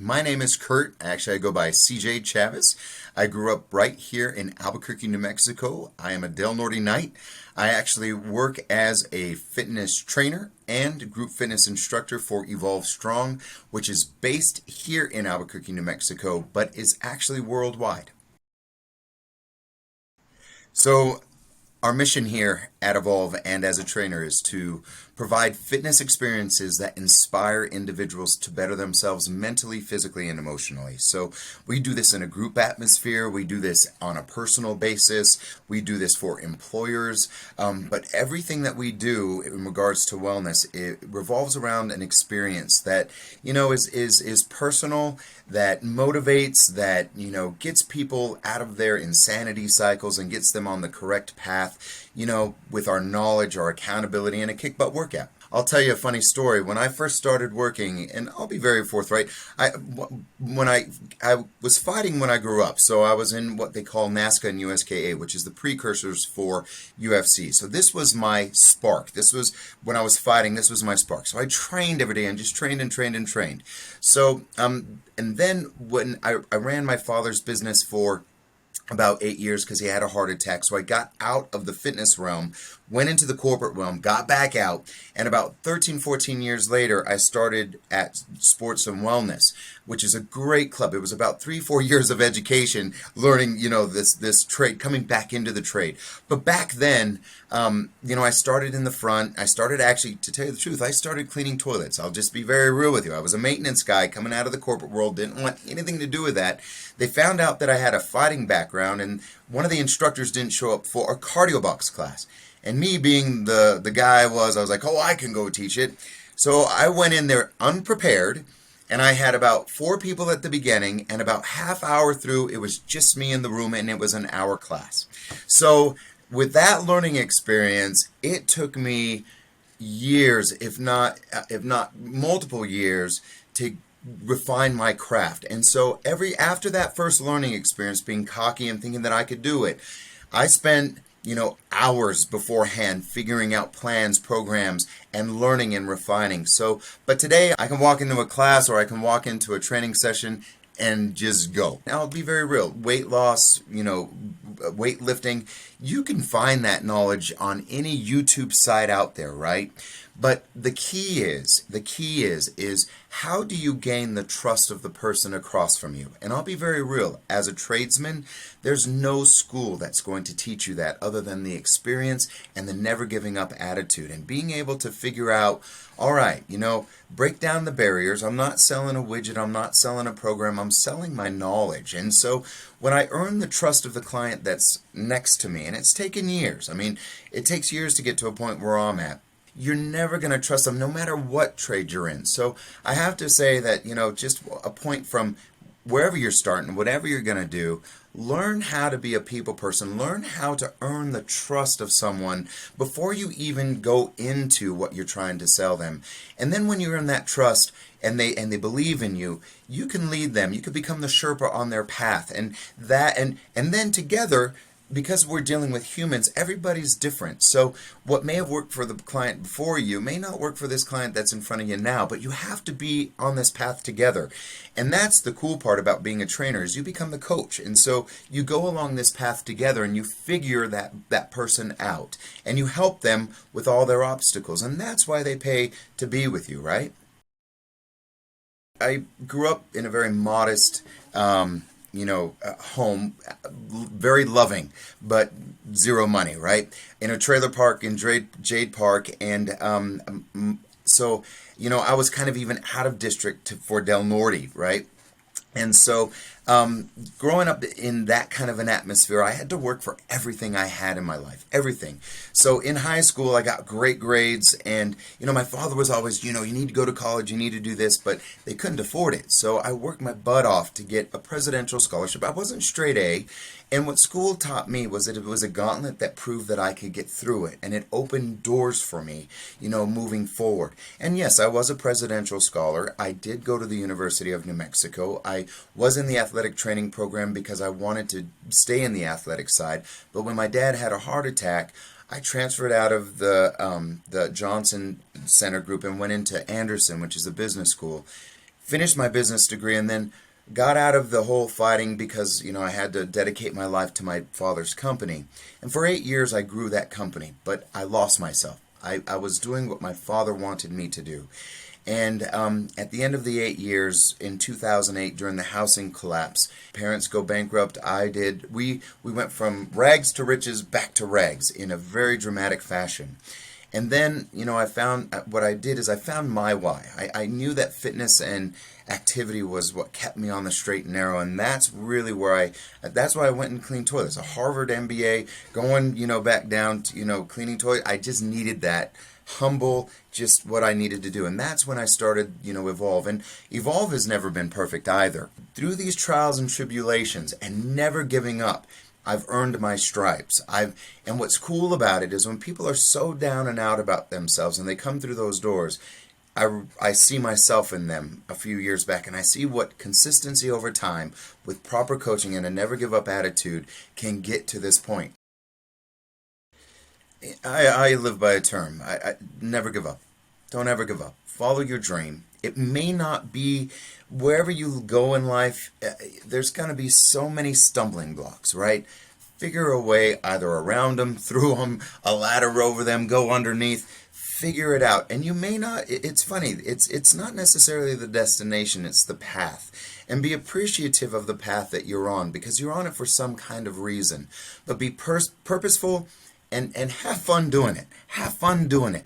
My name is Kurt. Actually, I go by CJ Chavez. I grew up right here in Albuquerque, New Mexico. I am a Del Norte Knight. I actually work as a fitness trainer and group fitness instructor for Evolve Strong, which is based here in Albuquerque, New Mexico, but is actually worldwide. So, our mission here at Evolve and as a trainer is to provide fitness experiences that inspire individuals to better themselves mentally, physically, and emotionally. So we do this in a group atmosphere. We do this on a personal basis. We do this for employers. But everything that we do in regards to wellness, it revolves around an experience that, is personal, that motivates, that, gets people out of their insanity cycles and gets them on the correct path, with our knowledge, our accountability, and a kick butt workout. I'll tell you a funny story. When I first started working, and I'll be very forthright, I was fighting when I grew up. So I was in what they call NASCA and USKA, which is the precursors for UFC. So this was my spark. This was when I was fighting. This was my spark. So I trained every day and just trained and trained and trained. So and then when I ran my father's business for about 8 years because he had a heart attack. So I got out of the fitness realm, went into the corporate realm, got back out, and about 13, 14 years later, I started at Sports and Wellness, which is a great club. It was about 3, 4 years of education, learning, this trade, coming back into the trade. But back then, I started in the front. I started actually, to tell you the truth, I started cleaning toilets. I'll just be very real with you. I was a maintenance guy coming out of the corporate world, didn't want anything to do with that. They found out that I had a fighting background, and one of the instructors didn't show up for a cardio box class. And me being the guy I was like, oh, I can go teach it. So I went in there unprepared, and I had about 4 people at the beginning, and about half hour through, it was just me in the room, and it was an hour class. So with that learning experience, it took me years, if not multiple years, to refine my craft. And so after that first learning experience, being cocky and thinking that I could do it, I spent hours beforehand figuring out plans, programs, and learning and refining. So, but today I can walk into a class or I can walk into a training session and just go. Now, I'll be very real. Weight loss, weightlifting, you can find that knowledge on any YouTube site out there, right? But the key is how do you gain the trust of the person across from you? And I'll be very real. As a tradesman, there's no school that's going to teach you that other than the experience and the never giving up attitude and being able to figure out, all right, break down the barriers. I'm not selling a widget. I'm not selling a program. I'm selling my knowledge. And so when I earn the trust of the client that's next to me, and it's taken years. I mean, it takes years to get to a point where I'm at. You're never going to trust them no matter what trade you're in. So I have to say that, just a point from wherever you're starting, whatever you're going to do, learn how to be a people person. Learn how to earn the trust of someone before you even go into what you're trying to sell them. And then when you earn that trust and they believe in you, you can lead them. You can become the Sherpa on their path. And then together, because we're dealing with humans, everybody's different. So what may have worked for the client before you may not work for this client that's in front of you now, but you have to be on this path together. And that's the cool part about being a trainer is you become the coach. And so you go along this path together and you figure that person out and you help them with all their obstacles. And that's why they pay to be with you, right? I grew up in a very modest home, very loving, but zero money, right? In a trailer park in Jade Park, and so I was kind of even out of district for Del Norte, right? And so growing up in that kind of an atmosphere, I had to work for everything I had in my life, everything. So in high school, I got great grades, and my father was always, you need to go to college, you need to do this, but they couldn't afford it. So I worked my butt off to get a presidential scholarship. I wasn't straight A, and what school taught me was that it was a gauntlet that proved that I could get through it, and it opened doors for me, moving forward. And yes, I was a presidential scholar. I did go to the University of New Mexico. I was in the athletic training program because I wanted to stay in the athletic side. But when my dad had a heart attack, I transferred out of the Johnson Center group and went into Anderson, which is a business school. finished my business degree, and then got out of the whole fighting because, I had to dedicate my life to my father's company. And for 8 years, I grew that company, but I lost myself. I was doing what my father wanted me to do. And at the end of the 8 years, in 2008, during the housing collapse, parents go bankrupt. I did. We went from rags to riches, back to rags in a very dramatic fashion. And then, I found what I did is I found my why. I knew that fitness and activity was what kept me on the straight and narrow, and that's really that's why I went and cleaned toilets. A Harvard MBA, going, back down to, cleaning toilets. I just needed that humble, just what I needed to do. And that's when I started, Evolve. And Evolve has never been perfect either. Through these trials and tribulations and never giving up, I've earned my stripes. And what's cool about it is when people are so down and out about themselves and they come through those doors, I see myself in them a few years back, and I see what consistency over time with proper coaching and a never give up attitude can get to this point. I live by a term. I never give up. Don't ever give up. Follow your dream. It may not be wherever you go in life. There's going to be so many stumbling blocks, right? Figure a way either around them, through them, a ladder over them, go underneath. Figure it out. And you may not. It's funny. It's not necessarily the destination. It's the path. And be appreciative of the path that you're on, because you're on it for some kind of reason. But be purposeful. And have fun doing it. Have fun doing it.